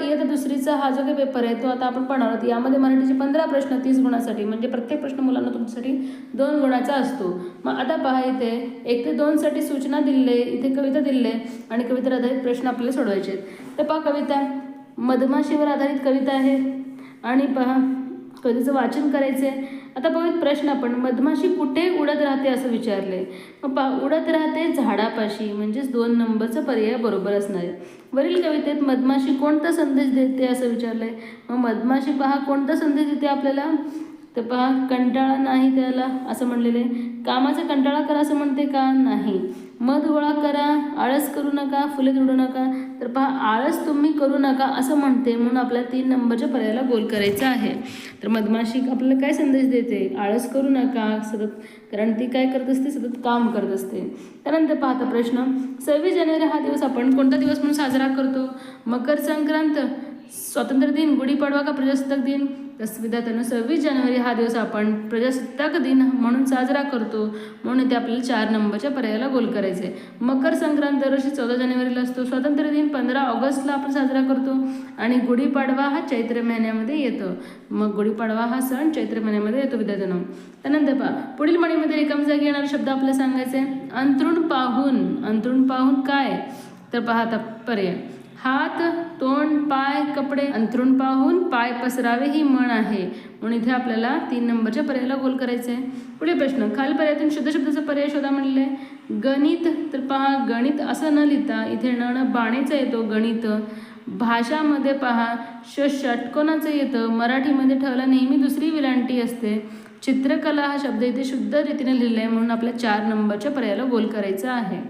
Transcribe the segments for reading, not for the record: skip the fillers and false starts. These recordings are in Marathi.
इयत्ता दुसरीचा हा जो काही पेपर आहे तो आता आपण पाहणार आहोत. यामध्ये मराठीचे 15 प्रश्न 30 गुणासाठी, म्हणजे प्रत्येक प्रश्न मुलांना तुमच्यासाठी 2 गुणाचा असतो. मग आता पहा, इथे 1 ते 2 साठी सूचना दिलेली आहे, इथे कविता दिलेली आहे आणि कवितेवर आधारित प्रश्न आपल्याला सोडवायचे आहेत. तर पहा, कविता मधमाशीवर आधारित कविता आहे आणि पहा कवितेचं वाचन करायचं आहे. आता बघूयात प्रश्न आपण, मधमाशी कुठे उडत राहते असं विचारले. मग पहा, उडत राहते झाडापाशी, म्हणजेच 2 नंबरचा पर्याय बरोबर असणार आहे. वरील कवितेत मधमाशी कोणता संदेश देते असं विचारलंय. मग मधमाशी पहा कोणता संदेश देते आपल्याला, तर पहा कंटाळा नाही त्याला असं म्हणलेलं आहे. कामाचा कंटाळा करा असं म्हणते का, नाही. मध गोळा करा, आळस करू नका, फुले तोडू नका, तर पहा आळस तुम्ही करू नका असं म्हणते, म्हणून आपल्याला 3 नंबरच्या पर्यायाला गोल करायचं आहे. तर मधमाशी आपल्याला काय संदेश देते, आळस करू नका सतत, कारण ती काय करत असते, सतत काम करत असते. त्यानंतर पाहता प्रश्न, 26 जानेवारी हा दिवस आपण कोणता दिवस म्हणून साजरा करतो, मकर संक्रांत, स्वातंत्र्य दिन, गुढीपाडवा का प्रजासत्ताक दिन. तर विद्यार्थ्यांना 26 जानेवारी हा दिवस आपण प्रजासत्ताक दिन म्हणून साजरा करतो, म्हणून इथे आपल्याला 4 नंबरच्या पर्यायाला गोल करायचे आहे. मकर संक्रांत दरवर्षी 14 जानेवारीला असतो, स्वातंत्र्य दिन 15 ऑगस्टला आपण साजरा करतो आणि गुढीपाडवा हा चैत्र महिन्यामध्ये येतो. मग गुढीपाडवा हा सण चैत्र महिन्यामध्ये येतो विद्यार्थ्यांना. त्यानंतर पहा, पुढील म्हणीमध्ये रिकाम्या जागी येणारा शब्द आपल्याला सांगायचे आहे. अंथरूण पाहून, अंथरूण पाहून काय, तर पहा आता पर्याय, हात, तोंड, पाय, कपडे. अंथरूण पाहून पाय पसरावे ही म्हण आहे, म्हणून इथे आपल्याला 3 नंबरच्या पर्यायाला गोल करायचे आहे. पुढील प्रश्न, खालील पर्यायातून शुद्ध शब्दाचा पर्याय शोधा म्हणले. गणित, तर पहा गणित असं न लिहिता इथे न बाणेचा येतो गणित. भाषामध्ये पहा षटकोनाचं येतं, मराठीमध्ये ठेवला नेहमी दुसरी विलांटी असते. चित्रकला हा शब्द इथे शुद्ध रीतीने लिहिला आहे, म्हणून आपल्या 4 नंबरच्या पर्यायाला गोल करायचं आहे.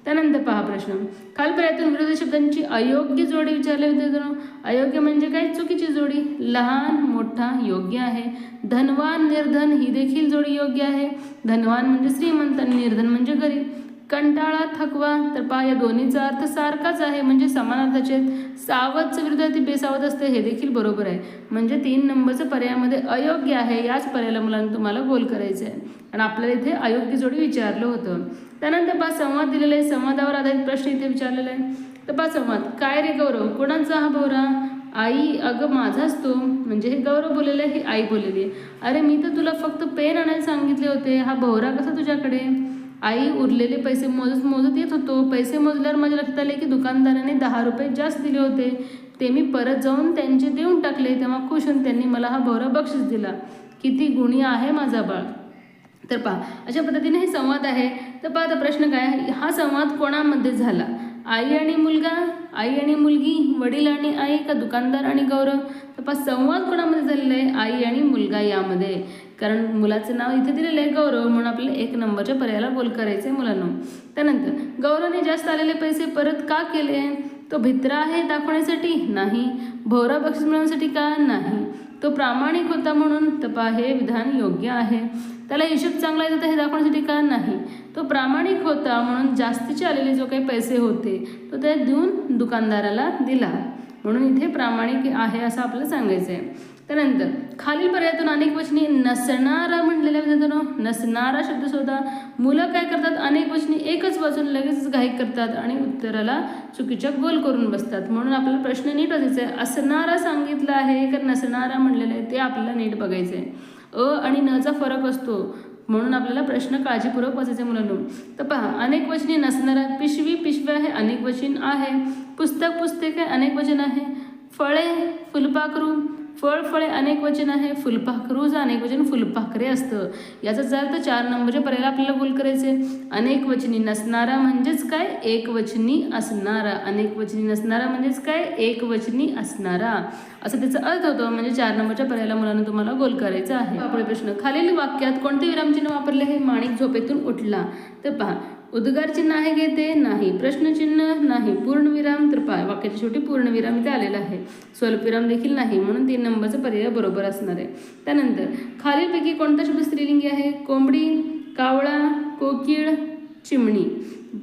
त्यानंतर पहा प्रश्न, खालील पर्यायातून विरोधी शब्दांची अयोग्य जोडी विचारली होती. अयोग्य म्हणजे काय, चुकीची जोडी. लहान मोठा योग्य आहे, धनवान निर्धन ही देखील जोडी योग्य आहे. धनवान म्हणजे श्रीमंत आणि निर्धन म्हणजे गरीब. कंटाळा, थकवा, तर पहा या दोन्हीचा अर्थ सारखाच आहे, म्हणजे समान अर्थाचे. सावधचं विरुद्ध ती बेसावध असते, हे देखील बरोबर आहे, म्हणजे 3 नंबरचं पर्यायामध्ये अयोग्य आहे, याच पर्यायाला मुलांना तुम्हाला गोल करायचं आहे. आणि आपल्याला इथे अयोग्य जोडी विचारलं होतं. त्यानंतर पहा संवाद दिलेला आहे, संवादावर आधारित प्रश्न इथे विचारलेला आहे. तर पहा संवाद, काय रे गौरव, कोणाचा हा भोवरा, आई, अगं माझाच तो, म्हणजे हे गौरव बोललेलं आहे, ही आई बोललेली आहे. अरे मी तर तुला फक्त पेन आणायला सांगितले होते, हा भोवरा कसा तुझ्याकडे. आई, उरलेले पैसे मोजत येत होतो, पैसे मोजल्यावर माझ्या लक्षात आले की दुकानदाराने 10 रुपये जास्त दिले होते, ते मी परत जाऊन त्यांचे देऊन टाकले, तेव्हा खुश होऊन त्यांनी मला हा भोवरा बक्षीस दिला. किती गुणी आहे माझा बाळ. तर पहा अशा पद्धतीने हे संवाद आहे. तर पहा आता प्रश्न काय आहे, हा संवाद कोणामध्ये झाला, आई आणि मुलगा, आई आणि मुलगी, वडील आणि आई, का दुकानदार आणि गौरव. तर पहा संवाद कोणामध्ये झालेला आहे, आई आणि मुलगा यामध्ये, कारण मुलाचं नाव इथे दिलेलं आहे गौरव, म्हणून आपल्याला 1 नंबरच्या पर्यायाला गोल करायचं आहे मुलांना. त्यानंतर गौरवने जास्त आलेले पैसे परत का केले, तो भित्रा आहे दाखवण्यासाठी, नाही. भोवरा बक्षीस मिळवण्यासाठी का, नाही. तो प्रामाणिक होता म्हणून, तर पहा हे विधान योग्य आहे. त्याला हिशोब चांगला येत होता हे दाखवण्यासाठी का, नाही. तो प्रामाणिक होता म्हणून जास्तीचे आलेले जो काही पैसे होते तो ते देऊन दुकानदाराला दिला, म्हणून इथे प्रामाणिक आहे असं आपल्याला सांगायचं आहे. त्यानंतर खालील पर्यायातून अनेक वचनी नसणारा म्हणलेल्या विधानानो, नसणारा शब्द शोधा. मुलं काय करतात, अनेक वचनी एकच वाचून लगेच घाई करतात आणि उत्तराला चुकीच्या गोल करून बसतात, म्हणून आपल्याला प्रश्न नीट वाचायचा आहे. असणारा सांगितलं आहे का नसणारा म्हणलेलं आहे ते आपल्याला नीट बघायचं आहे. अ आणि नचा फरक असतो, म्हणून आपल्याला प्रश्न काळजीपूर्वक वाचायचे मुलांनो. तर पहा अनेक वचनी नसणारा, पिशवी पिशव्या हे अनेक वचन आहे, पुस्तक पुस्तके अनेक वचन आहे, फळे फुलपाखरू, फळ फळे अनेक वचन आहे, फुलपाखरूचं अनेक वचन फुलपाखरे असतं. याचाच अर्थ 4 नंबरच्या पर्यायाला आपल्याला गोल करायचे. अनेक वचनी नसणारा म्हणजेच काय, एक वचनी असणारा. अनेक वचनी नसणारा म्हणजेच काय, एक वचनी असणारा असं त्याचा अर्थ होतो, म्हणजे 4 नंबरच्या पर्यायाला मुलांना तुम्हाला गोल करायचं आहे. पुढे प्रश्न, खालील वाक्यात कोणते विरामचिन्ह वापरले हे, माणिक झोपेतून उठला. तर पहा उद्गार चिन्ह आहे घेते, नाही. प्रश्नचिन्ह नाही. पूर्णविराम, तर पहा वाक्याच्या शेवटी पूर्णविराम इथे आलेला आहे. स्वल्पविराम देखील नाही, म्हणून 3 नंबरचा पर्याय बरोबर असणार आहे. त्यानंतर खालीलपैकी कोणता शब्द स्त्रीलिंगी आहे, कोंबडी, कावळा, कोकिळ, चिमणी.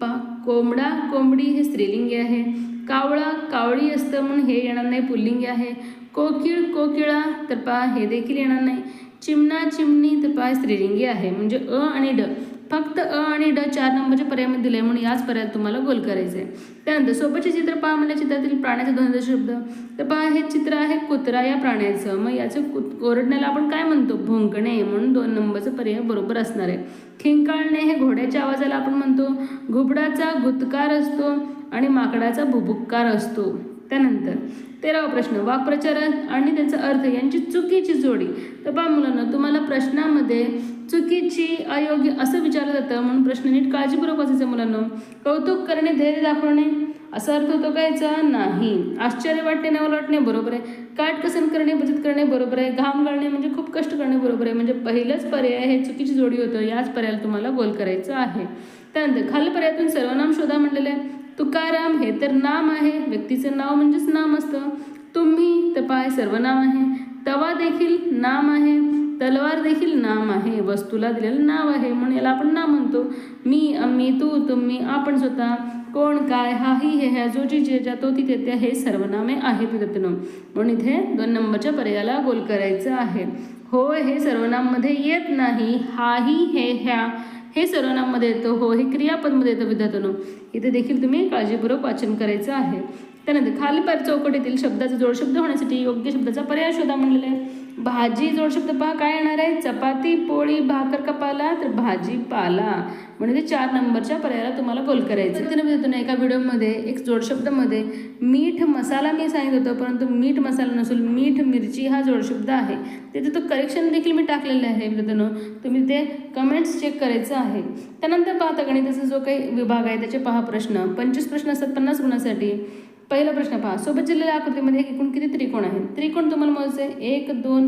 पहा कोंबडा कोंबडी हे स्त्रीलिंगी आहे, कावळा कावळी असतं म्हणून हे येणार नाही, पुल्लिंगी आहे. कोकिळ कोकिळा, तर पहा हे देखील येणार नाही. चिमणा चिमणी, तर पहा स्त्रीलिंगी आहे, म्हणजे अ आणि ड फक्त अ आणि ड 4 नंबरच्या पर्यायामध्ये दिले म्हणून याच पर्यायात तुम्हाला गोल करायचं आहे. त्यानंतर सोबतचे चित्र पहा म्हणजे चित्रातील प्राण्याचे दोन शब्द. तर पहा हे चित्र आहे कुत्रा या प्राण्याचं. मग याचं ओरडण्याला आपण काय म्हणतो? भुंकणे. म्हणून 2 नंबरचं पर्याय बरोबर असणार आहे. खिंकाळणे हे घोड्याच्या आवाजाला आपण म्हणतो. घुबडाचा गुदकार असतो आणि माकडाचा भुभुक्कार असतो. त्यानंतर 13वा प्रश्न, वाक्प्रचार आणि त्याचा अर्थ यांची चुकीची जोडी. तर पहा मुलांना तुम्हाला प्रश्नामध्ये चुकीची अयोग्य असं विचारलं जातं म्हणून प्रश्न नीट काळजीपूर्वक वाचायचं मुलांना. कौतुक करणे, धैर्य दाखवणे असा अर्थ होतो का याचा? नाही. आश्चर्य वाटणे, नवल वाटणे बरोबर आहे. काटकसन करणे, बचत करणे बरोबर आहे. घाम गाळणे म्हणजे खूप कष्ट करणे बरोबर आहे. म्हणजे पहिलंच पर्याय हे चुकीची जोडी होतं. याच पर्यायाला तुम्हाला गोल करायचं आहे. त्यानंतर खालील पर्यायातून सर्वनाम शोधा म्हटलेलं आहे. तुकाराम हे तर नाम आहे, व्यक्तीचं नाव म्हणजेच नाम असतं. तुम्ही तर पहा सर्वनाम आहे. तवा देखील नाम आहे. तलवार देखील नाम आहे. वस्तूला दिलेलं नाव आहे म्हणून याला आपण नाम म्हणतो. मी, आम्ही, तू, तुम्ही, आपण स्वतः, कोण, काय, हा, ही, हे, ह्या, जो, जी, जे, ज्या, तो, ती, ते, हे सर्वनामे आहेत विद्यार्थ्यांनो. म्हणून इथे 2 नंबरच्या पर्यायाला गोल करायचं आहे. होय हे सर्वनाममध्ये येत नाही. हा, ही, हे, ह्या हे सर्वनाममध्ये येतं. हो हे क्रियापदमध्ये येतं विद्यार्थ्यांनो. इथे देखील तुम्ही काळजीपूर्वक वाचन करायचं आहे. त्यानंतर खाली चौकटीतील शब्दाचा जोडशब्द होण्यासाठी योग्य शब्दाचा पर्याय शोधा म्हणलेला आहे. भाजी जोडशब्द पहा काय येणार आहे? चपाती, पोळी, भाकर कपाला तर भाजीपाला. म्हणजे 4 नंबरच्या पर्यायाला तुम्हाला गोल करायचं. विद्यार्थ्यांनो एका व्हिडिओमध्ये एक जोडशब्दामध्ये मीठ मसाला मी सांगितलं होतं, परंतु मीठ मसाला नसून मीठ मिरची हा जोडशब्द आहे. तिथे तो करेक्शन देखील मी टाकलेलं आहे विद्यार्थ्यांनो. तुम्ही ते कमेंट्स चेक करायचं आहे. त्यानंतर पाहता गणिताचा जो काही विभाग आहे त्याचे पहा प्रश्न. 25 प्रश्न असतात 50 गुणासाठी. पहिला प्रश्न पहा, सोबत दिलेल्या आकृतीमध्ये एकूण किती त्रिकोण आहेत? त्रिकोण तुम्हाला मोजायचे 1 2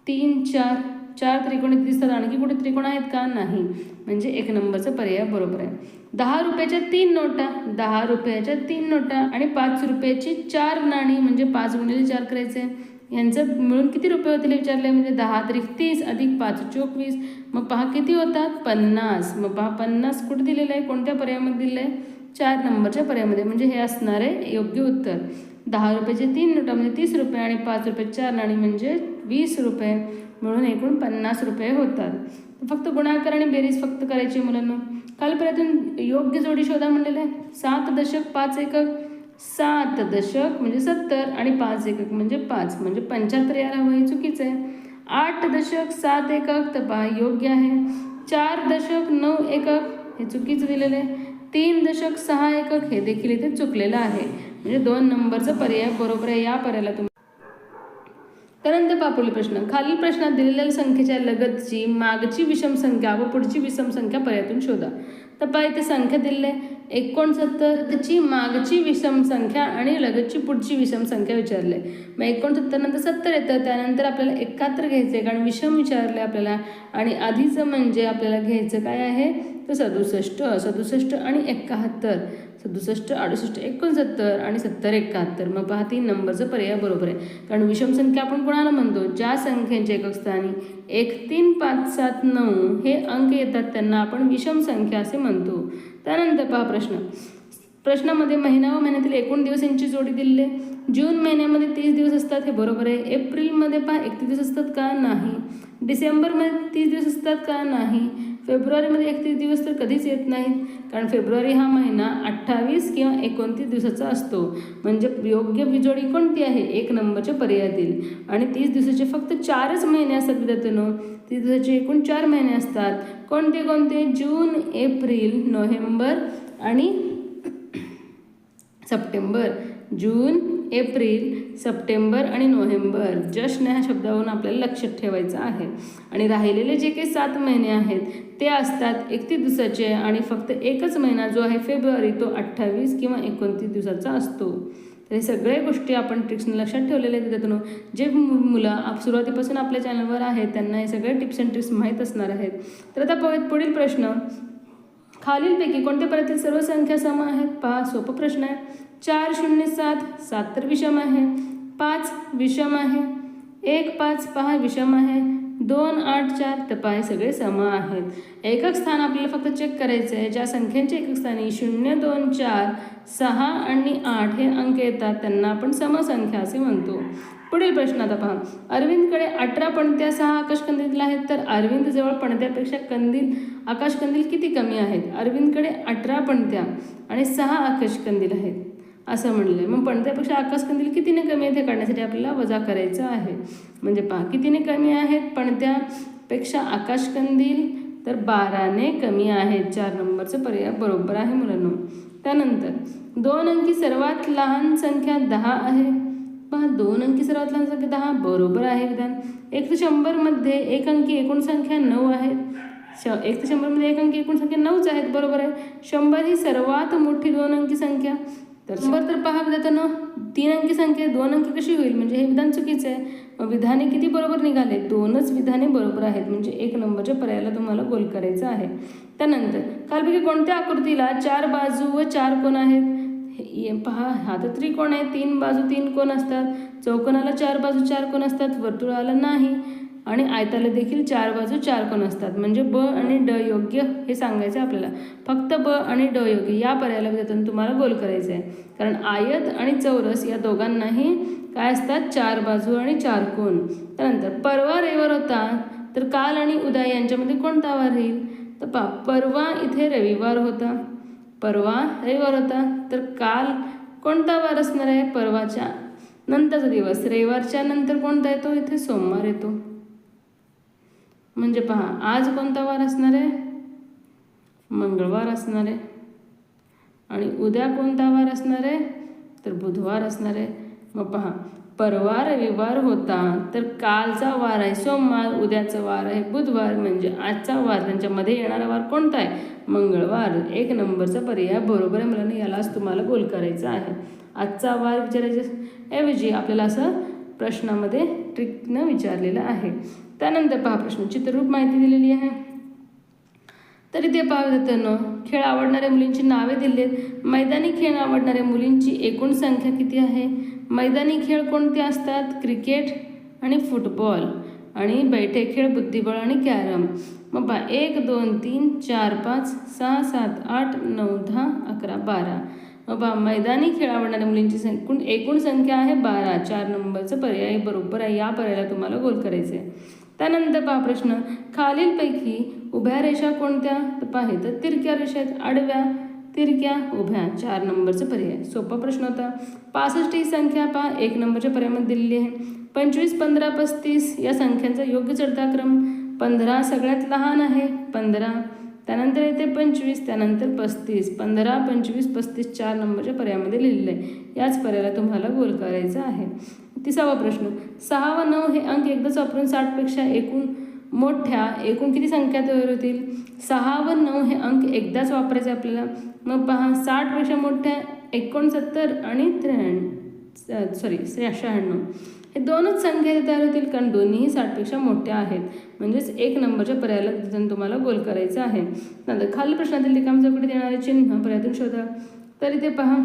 3 4 4 त्रिकोण इथे दिसतात. आणखी कुठे त्रिकोण आहेत का? नाही. म्हणजे 1 नंबरचा पर्याय बरोबर आहे. 10 रुपयाच्या 3 नोटा, 10 रुपयाच्या 3 नोटा आणि 5 रुपयाची 4 नाणी म्हणजे 5 गुणिले 4 करायचे. यांचं मिळून किती रुपये होतील विचारले. म्हणजे 10 त्रिक 30 अधिक 5 24. मग पहा किती होतात? 50. मग पहा 50 कुठे दिलेलं आहे? कोणत्या पर्यायामध्ये दिलेलं आहे? 4 नंबरच्या पर्यायामध्ये. म्हणजे हे असणार आहे योग्य उत्तर. 10 रुपयाचे 3 नोटा म्हणजे 30 रुपये आणि 5 रुपये 4 नाणी म्हणजे 20 रुपये. म्हणून एकूण 50 रुपये होतात. फक्त गुणाकार आणि बेरीज फक्त करायची मुलांना. खालीपर्यंत योग्य जोडी शोधा म्हणलेलं आहे. 7 दशक 5 एकक. 7 दशक म्हणजे 70 आणि 5 एकक म्हणजे 5 म्हणजे 75 यायला हवं. हे चुकीचं आहे. 8 दशक 7 एकक तर पहा योग्य आहे. 4 दशक 9 एकक हे चुकीचं दिलेलं आहे. 3 दशक 6 एकक हे देखील इथे चुकलेलं आहे. म्हणजे 2 नंबरचा पर्याय बरोबर आहे. या पर्यायाला तुम्ही. त्यानंतर पहा पुढील प्रश्न. खालील प्रश्नात दिलेल्या संख्येच्या लगतची मागची विषम संख्या व पुढची विषम संख्या पर्यायातून शोधा. तर पहा इथे संख्या दिलेली आहे 69. त्याची मागची विषम संख्या आणि लगतची पुढची विषम संख्या विचारली आहे. मग 69 नंतर 70 येतं. त्यानंतर आपल्याला 71 घ्यायचं आहे कारण विषम विचारले आपल्याला. आणि आधीचं म्हणजे आपल्याला घ्यायचं काय आहे तर 67. 67 आणि 71. 67 68 69 आणि 70 71. मग पहा 3 नंबरचं पर्याय बरोबर आहे. कारण विषम संख्या आपण कोणाला म्हणतो? ज्या संख्येच्या एकक स्थानी 1 3 5 7 9 हे अंक येतात त्यांना आपण विषम संख्या असे म्हणतो. त्यानंतर पहा प्रश्नामध्ये महिना व महिन्यातील एकूण दिवस यांची जोडी दिलेली आहे. जून महिन्यामध्ये 30 दिवस असतात हे बरोबर आहे. एप्रिलमध्ये पहा 31 दिवस असतात का? नाही. डिसेंबरमध्ये 30 दिवस असतात का? नाही. फेब्रुवारीमध्ये 31 दिवस तर कधीच येत नाहीत कारण फेब्रुवारी हा महिना 28 किंवा 29 दिवसाचा असतो. म्हणजे योग्य जोडी कोणती आहे? 1 नंबरच्या पर्यायातील. आणि 30 दिवसाचे फक्त 4च महिने असतात विद्यार्थ्यांनो. 30 दिवसाचे एकूण 4 महिने असतात. कोणते कोणते? जून, एप्रिल, नोव्हेंबर आणि सप्टेंबर. जून, एप्रिल, सप्टेंबर आणि नोव्हेंबर. जस्ट ह्या शब्दावरून आपल्याला लक्षात ठेवायचं आहे. आणि राहिलेले जे काही 7 महिने आहेत ते असतात 31 दिवसाचे आणि फक्त एकच महिना जो आहे फेब्रुवारी तो 28 किंवा 29 दिवसाचा असतो. तर हे सगळ्या गोष्टी आपण ट्रिक्सने लक्षात ठेवलेल्या आहेत त्यातून. जे मुलं सुरुवातीपासून आपल्या चॅनलवर आहेत त्यांना हे सगळे टिप्स अँड ट्रिक्स माहीत असणार आहेत. तर आता पाहूयात पुढील प्रश्न. खालीलपैकी कोणत्या पर्यायातील सर्व संख्या सम आहेत? पहा सोपा प्रश्न आहे. 4 0 7 7 तर विषम आहे. 5 विषम आहे. 1 5 पहा विषम आहे. 2, 8, 4 तर पहा हे सगळे सम आहेत. एकक स्थान आपल्याला फक्त चेक करायचं आहे. ज्या संख्यांच्या एकक स्थानी 0, 2, 4, 6 आणि 8 हे अंक येतात त्यांना आपण समसंख्या असे म्हणतो. पुढील प्रश्न आता पहा. अरविंदकडे 18 पणत्या 6 आकाशकंदील आहेत, तर अरविंदजवळ पणत्यापेक्षा आकाशकंदील किती कमी आहेत? अरविंदकडे 18 पणत्या आणि 6 आकाशकंदील आहेत असं म्हणलं आहे. मग पणत्यापेक्षा आकाशकंदील कितीने कमी आहेत हे काढण्यासाठी आपल्याला वजा करायचं आहे. म्हणजे पहा कितीने कमी आहेत पणत्यापेक्षा आकाशकंदील, तर 12ने कमी आहेत. 4 नंबरचं पर्याय बरोबर आहे मुलांनो. त्यानंतर 2 अंकी सर्वात लहान संख्या 10 आहे. पहा 2 अंकी सर्वात लहान संख्या 10 बरोबर आहे विधान. 1 ते 100 मध्ये 1 अंकी एकूण संख्या 9 आहेत. 1 ते 100 मध्ये 1 अंकी एकूण संख्या 9च आहेत, बरोबर आहे. 100 ही सर्वात मोठी 2 अंकी संख्या, तर 100 तर पहा विधान 3 अंकी संख्या 2 अंकी कशी होईल? म्हणजे हे विधान चुकीचं आहे. मग विधाने किती बरोबर निघाले? 2च विधाने बरोबर आहेत. म्हणजे 1 नंबरच्या पर्यायाला तुम्हाला गोल करायचं आहे. त्यानंतर खालपैकी कोणत्या आकृतीला 4 बाजू व 4 कोण आहेत? पहा हा तर त्रिकोण आहे, 3 बाजू 3 कोण असतात. चौकोनाला 4 बाजू 4 कोण असतात, वर्तुळाला नाही, आणि आयताला देखील 4 बाजू 4 कोण असतात. म्हणजे ब आणि ड योग्य हे सांगायचं आपल्याला. फक्त ब आणि ड योग्य या पर्यायाला विधान तुम्हाला गोल करायचं आहे. कारण आयत आणि चौरस या दोघांनाही काय असतात? 4 बाजू आणि 4 कोण. त्यानंतर परवा रविवार होता, तर काल आणि उद्या यांच्यामध्ये कोणता वार राहील? तर पहा परवा इथे रविवार होता, परवा रविवार होता, तर काल कोणता वार असणार आहे? परवाच्या नंतरचा दिवस. रविवारच्या नंतर कोणता येतो? इथे सोमवार येतो. म्हणजे पहा आज कोणता वार असणार आहे? मंगळवार असणार आहे. आणि उद्या कोणता वार असणार आहे? तर बुधवार असणार आहे. मग पहा परवा रविवार होता, तर कालचा वार आहे सोमवार, उद्याचा वार आहे बुधवार, म्हणजे आजचा वार त्यांच्यामध्ये येणारा वार कोणता आहे? मंगळवार. 1 नंबरचा पर्याय बरोबर आहे मुलांनी. यालाच तुम्हाला गोल करायचं आहे. आजचा वार विचारायच्या ऐवजी आपल्याला असं प्रश्नामध्ये ट्रिकनं विचारलेलं आहे. त्यानंतर पहा प्रश्न चित्ररूप माहिती दिलेली आहे. तर इथे पहा मित्रांनो, खेळ आवडणाऱ्या मुलींची नावे दिली आहेत. मैदानी खेळ आवडणाऱ्या मुलींची एकूण संख्या किती आहे? मैदानी खेळ कोणते असतात? क्रिकेट आणि फुटबॉल, आणि बैठे खेळ बुद्धिबळ आणि कॅरम. मग पहा 1, 2, 3, 4, 5, 6, 7, 8, 9, 10, 11, 12. मग पहा मैदानी खेळ आवडणाऱ्या मुलींची एकूण संख्या आहे 12. 4 नंबरचं पर्याय बरोबर आहे. या पर्यायाला तुम्हाला गोल करायचं आहे. त्यानंतर पहा प्रश्न खालीलपैकी उभ्या रेषा कोणत्या? तर पहा तर तिरक्या रेषा आहेत, आडव्या, तिरक्या, उभ्या. 4 नंबरचं पर्याय. सोपा प्रश्न होता. 65 ही संख्या पहा 1 नंबरच्या पर्यायामध्ये दिलेली आहे. 25, 15, 35 या संख्यांचा योग्य चढता क्रम. 15 सगळ्यात लहान आहे, 15, त्यानंतर येते 25, त्यानंतर 35. 15, 25, 35 4 नंबरच्या पर्यायामध्ये लिहिलेलं आहे. याच पर्यायाला तुम्हाला गोल करायचं आहे. 30वा प्रश्न. 6 व 9 हे अंक एकदाच वापरून 60पेक्षा एकूण किती संख्या तयार होतील? 6 व 9 हे अंक एकदाच वापरायचे आपल्याला. मग पहा 60पेक्षा मोठ्या 69 आणि 96 हे दोनच संख्या तयार होतील, कारण दोन्हीही 60पेक्षा मोठ्या आहेत. म्हणजेच 1 नंबरच्या पर्यायाला तुम्हाला गोल करायचं आहे. नंतर खालील प्रश्नातील रिकाम्या चौकटीत येणारे चिन्ह पर्यायातून शोधा. तर इथे पहा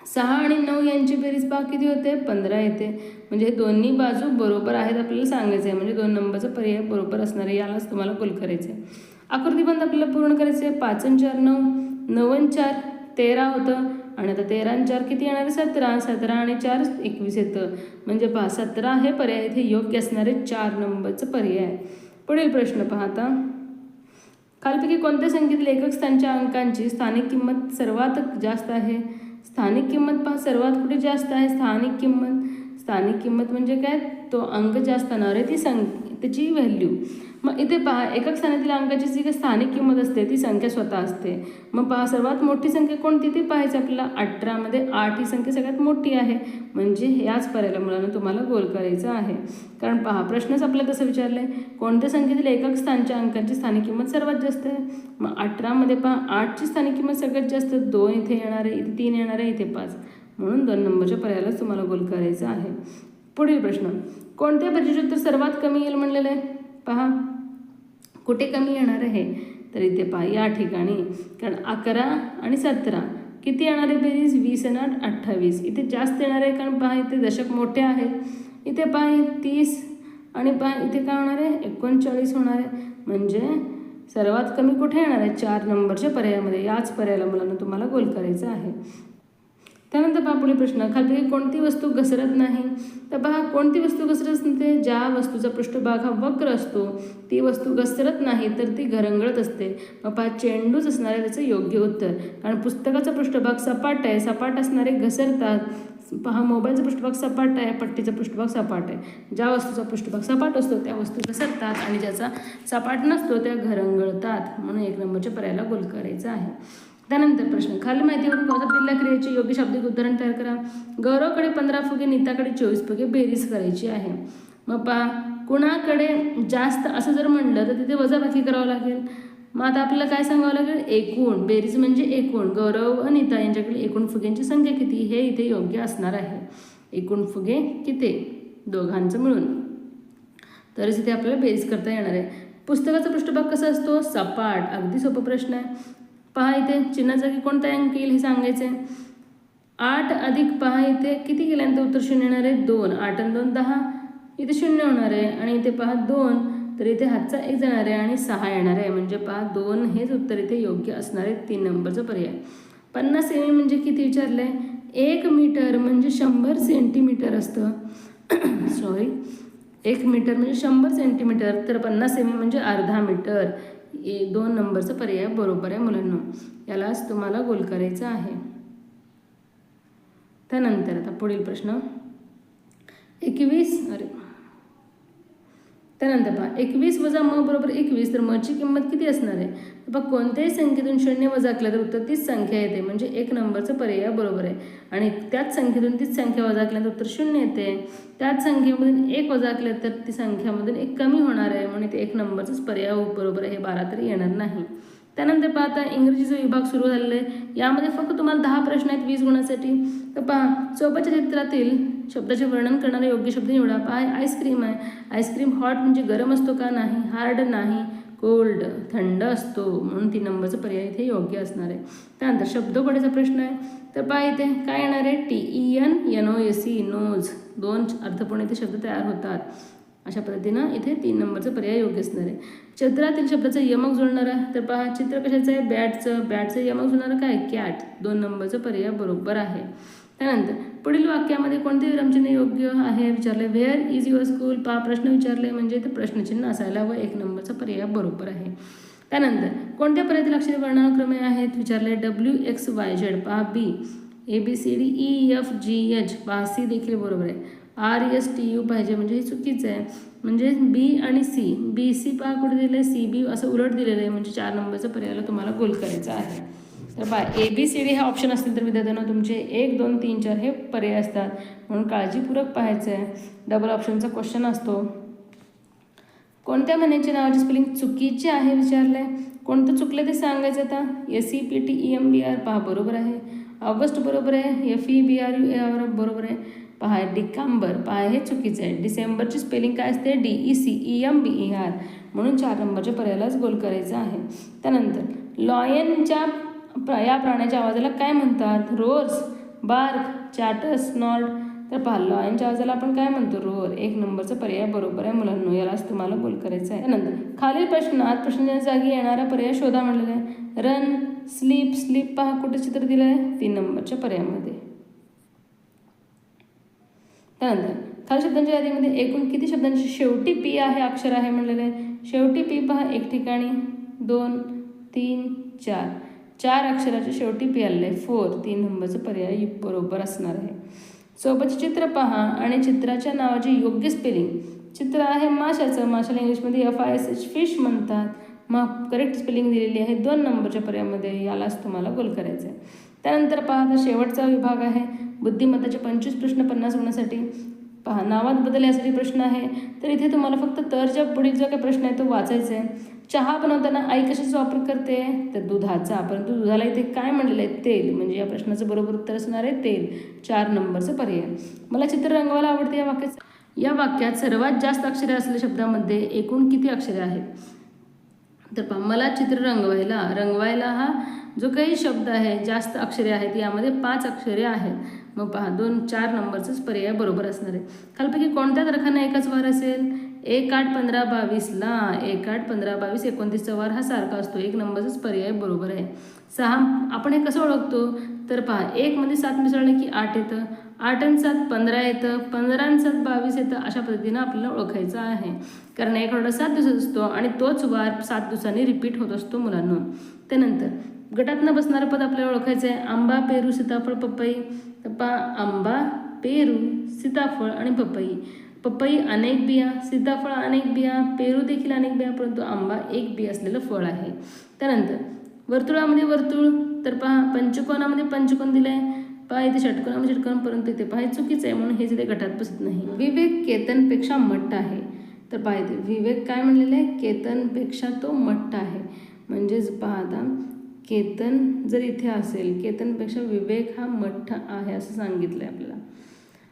6 आणि 9 यांची बेरीज पहा किती होते? 15 येते. म्हणजे दोन्ही बाजू बरोबर आहेत आपल्याला सांगायचं आहे. म्हणजे 2 नंबरचा पर्याय बरोबर असणार आहे. यालाच तुम्हाला गोल करायचं आहे. आकृतीबंध आपल्याला पूर्ण करायचं आहे. 5 आणि 4 9, 9 आणि 4 13 होतं, आणि आता 13 आणि 4 किती येणार आहे? 17. 17 आणि 4 21 येतं. म्हणजे पहा 17 हे पर्याय इथे योग्य असणारे 4 नंबरचं पर्याय. पुढील प्रश्न पहा आता. खालपैकी कोणत्या संख्येतील एकक स्थानच्या अंकांची स्थानिक किंमत सर्वात जास्त आहे? स्थानिक किंमत पहा सर्वात कुठे जास्त आहे? स्थानिक किंमत म्हणजे काय? तो अंक जे असणार आहे त्याची व्हॅल्यू. मग इथे पहा एकक स्थानातील अंकाची जी काही स्थानिक किंमत असते ती संख्या स्वतः असते. मग पहा सर्वात मोठी संख्या कोणती ते पाहायचं आपल्याला. 18 मध्ये 8 ही संख्या सगळ्यात मोठी आहे. म्हणजे याच पर्यायाला मुलांना तुम्हाला गोल करायचं आहे. कारण पहा प्रश्नच आपल्याला तसं विचारलं आहे, कोणत्या संख्येतील एकक स्थानच्या अंकांची स्थानिक किंमत सर्वात जास्त आहे? मग 18 मध्ये पहा 8ची स्थानिक किंमत सगळ्यात जास्त. 2 इथे येणार आहे, इथे 3 येणार आहे, इथे 5. म्हणून 2 नंबरच्या पर्यायालाच तुम्हाला गोल करायचं आहे. पुढील प्रश्न. कोणत्या बेरीजचे उत्तर सर्वात कमी येईल म्हणलेलं आहे? पहा कुठे कमी येणार आहे? तर इथे पहा या ठिकाणी. कारण 11 आणि 17 किती येणार आहे बेरीज? 20 आणि 8 28. इथे जास्त येणार आहे कारण पहा इथे दशक मोठे आहेत. इथे पहा 30 आणि पहा इथे काय होणार आहे, 39 होणार आहे. म्हणजे सर्वात कमी कुठे येणार आहे, 4 नंबरच्या पर्यायामध्ये. याच पर्यायाला मुलांना तुम्हाला गोल करायचं आहे. त्यानंतर पहा पुढील प्रश्न, खालीपैकी कोणती वस्तू घसरत नाही. तर पहा कोणती वस्तू घसरत नसते, ज्या वस्तूचा पृष्ठभाग हा वक्र असतो ती वस्तू घसरत नाही तर ती घरंगळत असते. मग पहा चेंडूच असणार आहे त्याचं योग्य उत्तर, कारण पुस्तकाचा पृष्ठभाग सपाट आहे, सपाट असणारे घसरतात. पहा मोबाईलचा पृष्ठभाग सपाट आहे, पट्टीचा पृष्ठभाग सपाट आहे. ज्या वस्तूचा पृष्ठभाग सपाट असतो त्या वस्तू घसरतात आणि ज्याचा सपाट नसतो त्या घरंगळतात. म्हणून 1 नंबरच्या पर्यायाला गोल करायचं आहे. त्यानंतर प्रश्न, खालील माहितीवरून कौतुक दिलेल्या क्रियेचे योग्य शाब्दिक उदाहरण तयार करा. गौरवकडे 15 फुगे, नीताकडे 24 फुगे, बेरीज करायची आहे. मग पहा कुणाकडे जास्त असं जर म्हणलं तर तिथे वजाबाकी करावं लागेल. मग आता आपल्याला काय सांगावं लागेल, एकूण. बेरीज म्हणजे एकूण. गौरव व नीता यांच्याकडे एकूण फुग्यांची संख्या किती हे इथे योग्य असणार आहे. एकूण फुगे किती दोघांचं मिळून, तरच इथे आपल्याला बेरीज करता येणार आहे. पुस्तकाचा पृष्ठभाग कसा असतो, सपाट. अगदी सोपा प्रश्न आहे. पहा इथे चिन्हाजागी कोणता अंक येईल हे सांगायचं आहे. 8 अधिक पहा इथे किती केल्यानंतर उत्तर 0 येणार आहे, 2. 8 आणि 2 10, इथे 0 होणार आहे. आणि इथे पहा 2, तर इथे हातचा 1 जाणार आहे आणि 6 येणार आहे. म्हणजे पहा 2 हेच उत्तर इथे योग्य असणार आहे, 3 नंबरचा पर्याय. 50 सेमी म्हणजे किती विचारलं आहे, 1 मीटर म्हणजे 100 सेंटीमीटर असतं. सॉरी, 1 मीटर म्हणजे 100 सेंटीमीटर, तर 50 सेमी म्हणजे अर्धा मीटर. 2 नंबरचा पर्याय बरोबर आहे मुलांना. यालाच तुम्हाला गोल करायचं आहे. त्यानंतर आता पुढील प्रश्न 21. त्यानंतर पहा 21 वजा म बरोबर 21, तर मची किंमत किती असणार आहे. पहा कोणत्याही संख्येतून 0 वजा केलं तर उत्तर तीच संख्या येते. म्हणजे 1 नंबरचा पर्याय बरोबर आहे. आणि त्याच संख्येतून तीच संख्या वजा केल्यानंतर उत्तर 0 येते. त्याच संख्येमधून 1 वजा केलं तर ती संख्यामधून 1 कमी होणार आहे. म्हणून ते 1 नंबरचाच पर्याय बरोबर आहे. 12 तरी येणार नाही. त्यानंतर पहा आता इंग्रजीचा विभाग सुरू झालेला आहे. यामध्ये फक्त तुम्हाला 10 प्रश्न आहेत 20 गुणासाठी. तर पहा सोबतच्या चित्रातील शब्दाचे वर्णन करणारा योग्य शब्द निवडा. पहा आईस्क्रीम आहे. आईस्क्रीम हॉट म्हणजे गरम असतो का, नाही. हार्ड नाही. कोल्ड थंड असतो. म्हणून 3 नंबरचा पर्याय इथे योग्य असणार आहे. त्यानंतर शब्दकोडीचा प्रश्न आहे. तर पहा इथे काय येणार आहे, TENNOSE नोज. 2 अर्थपूर्ण इथे शब्द तयार होतात. अशा पद्धतीनं इथे 3 नंबरचा पर्याय योग्य असणार आहे. चित्रातील शब्दाचं यमक जुळणार आहे. तर पहा चित्र कशाचं आहे, बॅटचं यमक जुळणारं काय, कॅट. 2 नंबरचा पर्याय बरोबर आहे. त्यानंतर पुढील वाक्यामध्ये कोणते विरामचिन्ह योग्य आहे विचारले. Where is your school. पहा प्रश्न विचारले म्हणजे ते प्रश्नचिन्ह असायला व 1 नंबरचा पर्याय बरोबर आहे. त्यानंतर कोणत्या पर्यायातील अक्षरे वर्णक्रमे आहेत विचारले. WXYZ. पहा B. ABCDEFGH. पहा C देखील बरोबर आहे. RSTU पाहिजे म्हणजे हे चुकीचं आहे. म्हणजे B आणि C. BC पहा कुठे दिलं आहे, CB असं उलट दिलेलं आहे. म्हणजे 4 नंबरचा पर्यायाला तुम्हाला गोल करायचा आहे. तर पहा ABCD हे ऑप्शन असतील तर विद्यार्थ्यांना तुमचे 1 2 3 4 हे पर्याय असतात. म्हणून काळजीपूर्वक पाहायचं आहे. डबल ऑप्शनचा क्वेश्चन असतो. कोणत्या महिन्याच्या नावाची स्पेलिंग चुकीचे आहे विचारलं आहे. कोणतं चुकलं ते सांगायचं. आता SEPTEMBR. पहा बरोबर आहे. ऑगस्ट बरोबर आहे. FEBRUAR बरोबर आहे. पहा डिसेंबर. पहा हे चुकीचं आहे. डिसेंबरची स्पेलिंग काय असते, DECEMBER. म्हणून 4 नंबरच्या पर्यायालाच गोल करायचं आहे. त्यानंतर लॉयनच्या या प्राण्याच्या आवाजाला काय म्हणतात. रोर्स, बार्क, चॅटर्स, नॉर्ड. तर पहा लॉयनच्या आवाजाला आपण काय म्हणतो, रोर. 1 नंबरचा पर्याय बरोबर आहे मुलांनो. यालाच तुम्हाला गोल करायचं आहे. त्यानंतर खालील प्रश्नात प्रश्नाच्या जागी येणारा पर्याय शोधा म्हणलेला आहे. Run, sleep. पहा कुठे चित्र दिलं आहे, 3 नंबरच्या पर्यायामध्ये. त्यानंतर खालील शब्दांच्या यादीमध्ये एकूण किती शब्दांची शेवटी P आहे अक्षर आहे म्हणलेलं आहे. शेवटी P पहा 1 ठिकाणी, 2 3 4. 4 अक्षराच्या शेवटी P आलेलं आहे. 4. 3 नंबरचा पर्याय बरोबर असणार आहे. सोबतचे चित्र पहा आणि चित्राच्या नावाची योग्य स्पेलिंग. चित्र आहे माशाचं. माशाला इंग्लिशमध्ये FISH फिश म्हणतात. मग करेक्ट स्पेलिंग दिलेली आहे 2 नंबरच्या पर्यायामध्ये. यालाच तुम्हाला गोल करायचं आहे. त्यानंतर पहा आता शेवटचा विभाग आहे बुद्धिमत्ताचे 25 प्रश्न 50 गुणासाठी. पहा नावात बदल यासाठी प्रश्न आहे. तर इथे तुम्हाला फक्त तरच्या पुढील जो काही प्रश्न आहे तो वाचायचा आहे. चहा बनवताना आई कशाचा वापर करते, तर दुधाचा. परंतु दुधाला इथे काय म्हणलेलं आहे, तेल. म्हणजे या प्रश्नाचं बरोबर उत्तर असणार आहे तेल. 4 नंबरचं पर्याय. मला चित्र रंगवायला आवडते. या वाक्यात सर्वात जास्त अक्षरे असलेल्या शब्दामध्ये एकूण किती अक्षरे आहेत. तर पहा मला चित्र रंगवायला हा जो काही शब्द आहे जास्त अक्षरे आहेत यामध्ये 5 अक्षरे आहेत. मग पहा 4 नंबरचाच पर्याय बरोबर असणार आहे. खालपैकी कोणत्या तारखांना एकाच वार असेल? 1, 8, 15, 22ला 1, 8, 15, 22, 29चा वार हा सारखा असतो. 1 नंबरचाच पर्याय बरोबर आहे. 6 आपण हे कसं ओळखतो? तर पहा 1 मध्ये 7 मिसळले की 8 येतं, 8 आणि 7 15 येतं, 15 आणि 7 22 येतं. अशा पद्धतीनं आपल्याला ओळखायचं आहे. कारण एक आठवडा 7 दिवसात असतो आणि तोच वार 7 दिवसांनी रिपीट होत असतो मुलांनो. त्यानंतर गटातनं बसणारं पद आपल्याला ओळखायचं आहे. आंबा, पेरू, सीताफळ, पपई. तर पहा आंबा, पेरू, सीताफळ आणि पपई. पपई अनेक बिया, सीताफळ अनेक बिया, पेरू देखील अनेक बिया, परंतु आंबा एक बी असलेलं फळ आहे. त्यानंतर वर्तुळामध्ये वर्तुळ. तर पहा पंचकोनामध्ये पंचकोन दिलं आहे. पहा इथे षटकोनामध्ये षटकोन, परंतु इथे पहा चुकीचं आहे म्हणून हे इथे गटात बसत नाही. विवेक केतनपेक्षा मट्ट आहे. तर पहा इथे विवेक काय म्हणलेलं आहे? केतनपेक्षा तो मट्ट आहे. म्हणजेच पहा आता केतन जर इथे असेल, केतनपेक्षा विवेक हा मठ्ठ आहे असं सांगितलं आहे आपल्याला.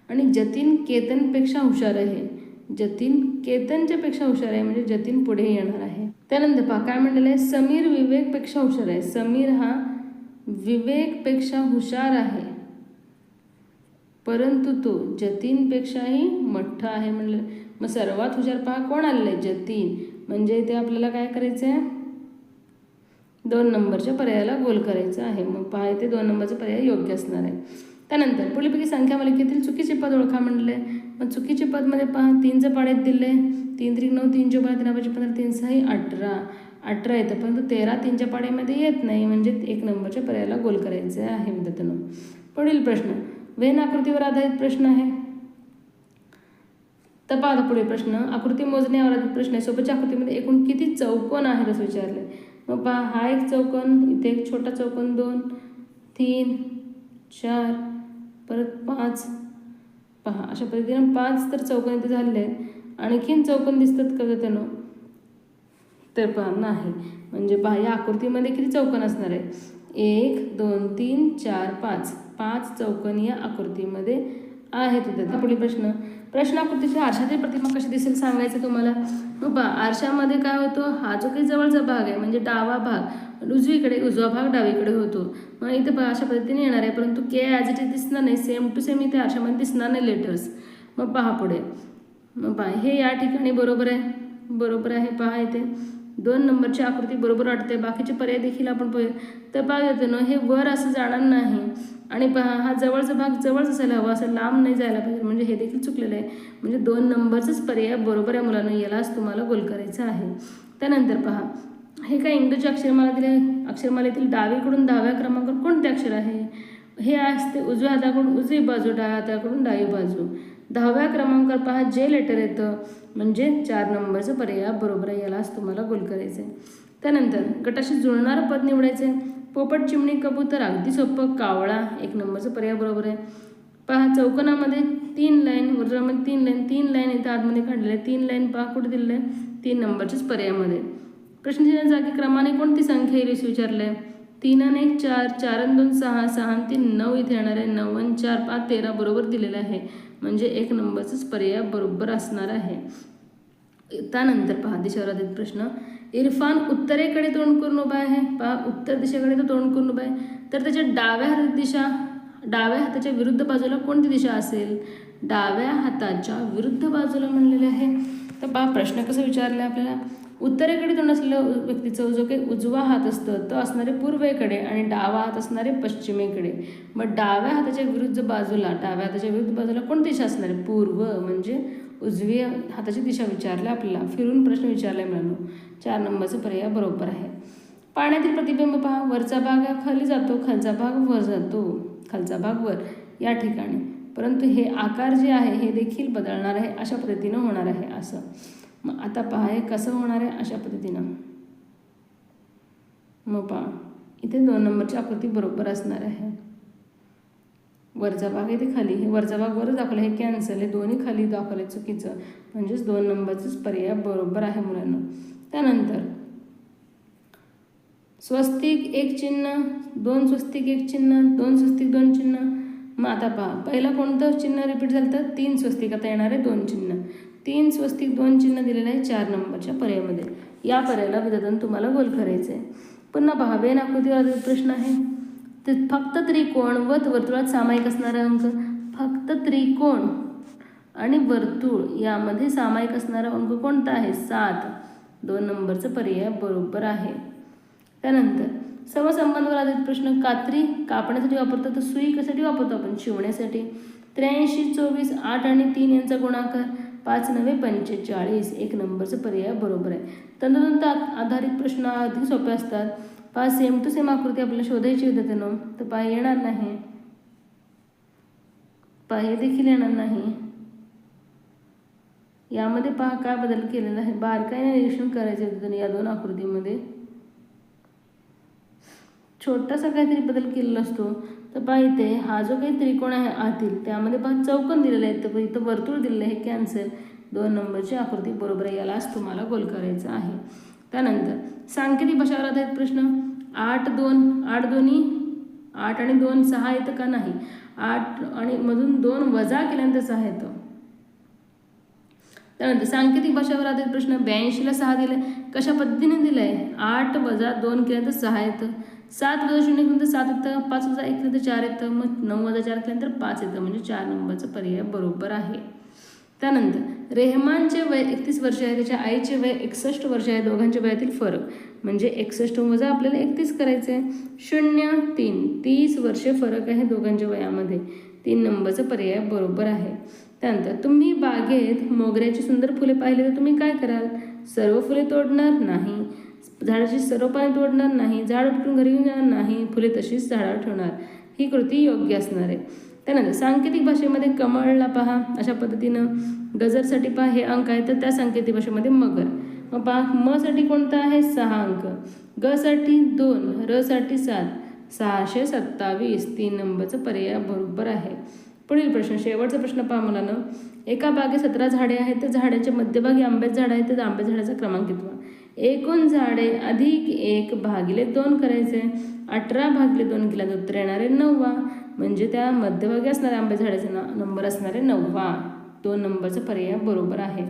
आणि जतीन केतनपेक्षा हुशार आहे. जतीन केतनच्या पेक्षा हुशार आहे, म्हणजे जतीन पुढे येणार आहे. त्यानंतर पहा काय म्हणलेलं आहे? समीर विवेकपेक्षा हुशार आहे. समीर हा विवेकपेक्षा हुशार आहे, परंतु तो जतीनपेक्षाही मठ्ठ आहे म्हणलं. मग सर्वात हुशार पहा कोण आलेलं आहे? जतीन. म्हणजे इथे आपल्याला काय करायचं आहे? 2 नंबरच्या पर्यायाला गोल करायचं आहे. मग पहा इथे 2 नंबरचा पर्याय योग्य असणार आहे. त्यानंतर पुढीलपैकी संख्या मालिकेतील चुकीचे पद ओळखा म्हणले. मग चुकीचे पदमध्ये पहा 3चं पाड्यात दिले. 3 3 9, 3 12 3 5 15, 3 6 18. 18 येतं, परंतु 13 3च्या पाड्यामध्ये येत नाही, म्हणजे 1 नंबरच्या पर्यायाला गोल करायचे आहे विद्यार्थ्यांनो. पुढील प्रश्न वेन आकृतीवर आधारित प्रश्न आहे. तर पहा पुढे प्रश्न आकृती मोजण्यावर आधारित प्रश्न आहे. सोबतच्या आकृतीमध्ये एकूण किती चौकोन आहेत असं विचारले. मग पहा हा एक चौकोन, इथे एक छोटा चौकोन, 2 3 4 परत 5. पहा अशा पद्धतीने 5 तर चौकोन इथे झालेले आहेत. आणखीन चौकोन दिसतात का त्यानं? तर पहा नाही. म्हणजे पहा या आकृतीमध्ये किती चौकोन असणार आहे? 1 2 3 4 5. 5 चौकोन या आकृतीमध्ये आहेत. पुढील प्रश्न आकृतीच्या आरशातील प्रतिमा कशी दिसेल सांगायचं तुम्हाला. मग पहा आरशामध्ये काय होतं? हा जो काही जवळचा भाग आहे म्हणजे डावा भाग उजवा भाग डावीकडे होतो. मग इथे पहा अशा पद्धतीने येणार आहे, परंतु के ॲज इट इज दिसणार नाही. सेम टू सेम इथे आरशामध्ये दिसणार नाही लेटर्स. मग पहा पुढे. मग पहा हे या ठिकाणी बरोबर आहे. बरोबर आहे. पहा इथे 2 नंबरची आकृती बरोबर वाटते. बाकीचे पर्याय देखील आपण पाहूया. तर पहा येतो ना हे वर असं जाणार नाही. आणि पहा हा जवळचा भाग जवळच असायला हवा, असं लांब नाही जायला पाहिजे, म्हणजे हे देखील चुकलेलं आहे. म्हणजे 2 नंबरचाच पर्याय बरोबर आहे मुलांना. यालाच तुम्हाला गोल करायचं आहे. त्यानंतर पहा हे काय इंग्रजी अक्षरमाला दिले. अक्षरमालेतील डावीकडून 10व्या क्रमांकावर कोणते अक्षर आहे? हे असते उजव्या हाताकडून उजवी बाजू, डाव्या हाताकडून डावी बाजू. 10व्या क्रमांकावर पहा जे लेटर येतं, म्हणजे 4 नंबरचं पर्याय बरोबर आहे. यालाच तुम्हाला गोल करायचं आहे. त्यानंतर गटाशी जुळणारं पद निवडायचं आहे. पोपट, चिमणी, कबूतर अगदी सोपं. कावळा 1 नंबरचं पर्याय बरोबर आहे. पहा चौकोनामध्ये 3 लाईन, वर्तुळामध्ये 3 लाईन इथं आतमध्ये काढलेले आहे. 3 लाईन पहा कुठे दिलेलं आहे? 3 नंबरच्याच पर्यायामध्ये. प्रश्नाच्या जागी क्रमाने कोणती संख्या येईल असं विचारलं आहे. 3 आणि 1 4, 4 आणि 2 6, 6 आणि 3 9 इथे येणार आहे. 9 आणि 4 5 13 बरोबर दिलेलं आहे. म्हणजे 1 नंबरचाच पर्याय बरोबर असणार आहे. त्यानंतर पहा दिशेवर आधारित प्रश्न. इरफान उत्तरेकडे तोंड करून उभा आहे. पहा उत्तर दिशेकडे तो तोंड करून उभा आहे. तर त्याच्या डाव्या हाताच्या विरुद्ध बाजूला कोणती दिशा असेल? डाव्या हाताच्या विरुद्ध बाजूला म्हणलेले आहे. तर पहा प्रश्न कसा विचारला आपल्याला. उत्तरेकडे तोंड असलेल्या व्यक्तीचा जो काही उजवा हात असतं तो असणारे पूर्वेकडे आणि डावा हात असणारे पश्चिमेकडे. मग डाव्या हाताच्या विरुद्ध बाजूला कोणती दिशा असणार आहे? पूर्व, म्हणजे उजवी हाताची दिशा विचारली आपल्याला. फिरून प्रश्न विचारला मिळालो. 4 नंबरचा पर्याय बरोबर आहे. पाण्यातील प्रतिबिंब पहा. वरचा भाग खाली जातो, खालचा भाग वर जातो. खालचा भाग वर या ठिकाणी, परंतु हे आकार जे आहे हे देखील बदलणार आहे. अशा पद्धतीनं होणार आहे असं. मग आता पहा हे कसं होणार आहे अशा पद्धतीनं. मग पहा इथे 2 नंबरची आकृती बरोबर असणार आहे. वरचा भाग आहे ते खाली, हे वरचा भाग वर दाखवला, हे कॅन्सल, हे दोन्ही खाली दाखवले चुकीचं. म्हणजेच 2 नंबरचाच पर्याय बरोबर आहे मुलांना. त्यानंतर स्वस्तिक 1 चिन्ह, 2 स्वस्तिक 1 चिन्ह, 2 स्वस्तिक 2 चिन्ह. मग आता पहा पहिलं कोणतं चिन्ह रिपीट झालं तर 3 स्वस्तिक. आता येणार आहे 2 चिन्ह. 3 स्वस्तिक 2 चिन्ह दिलेलं आहे 4 नंबरच्या पर्यायामध्ये. या पर्यायाला विधान तुम्हाला गोल करायचं आहे. पुन्हा पहा वेन आकृतीवर आधारित प्रश्न आहे. तर फक्त त्रिकोण व वर्तुळात सामायिक असणारा अंक, फक्त त्रिकोण आणि वर्तुळ यामध्ये सामायिक असणारा अंक कोणता आहे? 7. 2 नंबरचं पर्याय बरोबर आहे. त्यानंतर समसंबंधावर आधारित प्रश्न. कात्री कापण्यासाठी वापरतो तर सुई कशासाठी वापरतो आपण? शिवण्यासाठी. 83, 24, 8 आणि 3 यांचा गुणाकार 5 9 45. 1 नंबरचं पर्याय बरोबर आहे. तंतोतंत आधारित प्रश्न अगदी सोपे असतात. पहा सेम टू सेम आकृती आपल्याला शोधायची होती त्यानं, तर पहा येणार नाही, पहा हे देखील येणार नाही. यामध्ये पहा काय बदल केलेला आहे, बारकाईने निरीक्षण करायचे होते या 2 आकृतीमध्ये. छोटासा काहीतरी बदल केलेला असतो. तर पहा इथे हा जो काही त्रिकोण आहे आतील त्यामध्ये पहा चौकोन दिलेला आहे, तर इथं वर्तुळ दिलेलं आहे, कॅन्सल. 2 नंबरची आकृती बरोबर आहे, यालाच तुम्हाला गोल करायचं आहे. त्यानंतर सांकेतिक भाषावर आधारित प्रश्न. 8 दोन्ही 8 आणि 2 6 येतं का? नाही. 8 आणि मधून 2 वजा केल्यानंतर 6 येतं. त्यानंतर सांकेतिक भाषावर आधारित प्रश्न. 82ला 6 दिले, कशा पद्धतीने दिलं आहे? 8 वजा 2 केल्यानंतर 6 येतं. 7 वजा 0 केल्यानंतर 7 येतं. 5 वजा 1 केल्यानंतर 4 येतं. मग 9 वजा 4 केल्यानंतर 5 येतं, म्हणजे 4 नंबरचा पर्याय बरोबर आहे. त्यानंतर रेहमानचे वय 31 वर्ष आहे, त्याच्या आईचे वय 61 वर्ष आहे. दोघांच्या वयातील फरक म्हणजे 61 वजा आपल्याला 31 करायचं आहे. 0 3 30 वर्षे फरक आहे दोघांच्या वयामध्ये. 3 नंबरचा पर्याय बरोबर आहे. त्यानंतर तुम्ही बागेत मोगऱ्याची सुंदर फुले पाहिली तर तुम्ही काय कराल? सर्व फुले तोडणार नाही, झाडाची सर्व पाने तोडणार नाही, झाड उपटून घरी घेऊन जाणार नाही, फुले तशीच झाडावर ठेवणार. ही कृती योग्य असणार आहे. त्यानंतर सांकेतिक भाषेमध्ये कमळला पहा अशा पद्धतीनं. गजरसाठी पहा हे अंक आहे, तर त्या सांकेतिक भाषेमध्ये मगर. मग पहा म साठी कोणता आहे? 6 अंक. ग साठी 2, र साठी 7, 627. 3 नंबरचा पर्याय बरोबर आहे. पुढील प्रश्न, शेवटचा प्रश्न पहा मुलांना. एका बागेत 17 झाडे आहेत, तर झाडाच्या मध्यभागी आंब्याचं झाड आहे, तर आंब्याच्या झाडाचा क्रमांक कितवा? एकूण झाडे अधिक 1 भागिले 2 करायचे. 18 भागिले 2 केला तर उत्तर येणारे 9. म्हणजे त्या मध्यभागी असणाऱ्या आंब्याच्या झाडाचा नंबर असणारे 9. 2 नंबरचा पर्याय बरोबर आहे.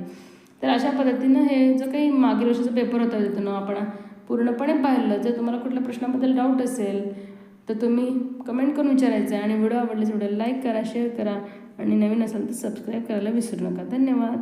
तर अशा पद्धतीनं हे जो काही मागील वर्षाचा पेपर होता तिथून आपण पूर्णपणे पाहिलं. जर तुम्हाला कुठल्या प्रश्नाबद्दल डाऊट असेल तर तुम्ही कमेंट करून विचारायचं आहे. आणि व्हिडिओ आवडल्यास व्हिडिओला लाईक करा, शेअर करा आणि नवीन असाल तर सबस्क्राईब करायला विसरू नका. धन्यवाद.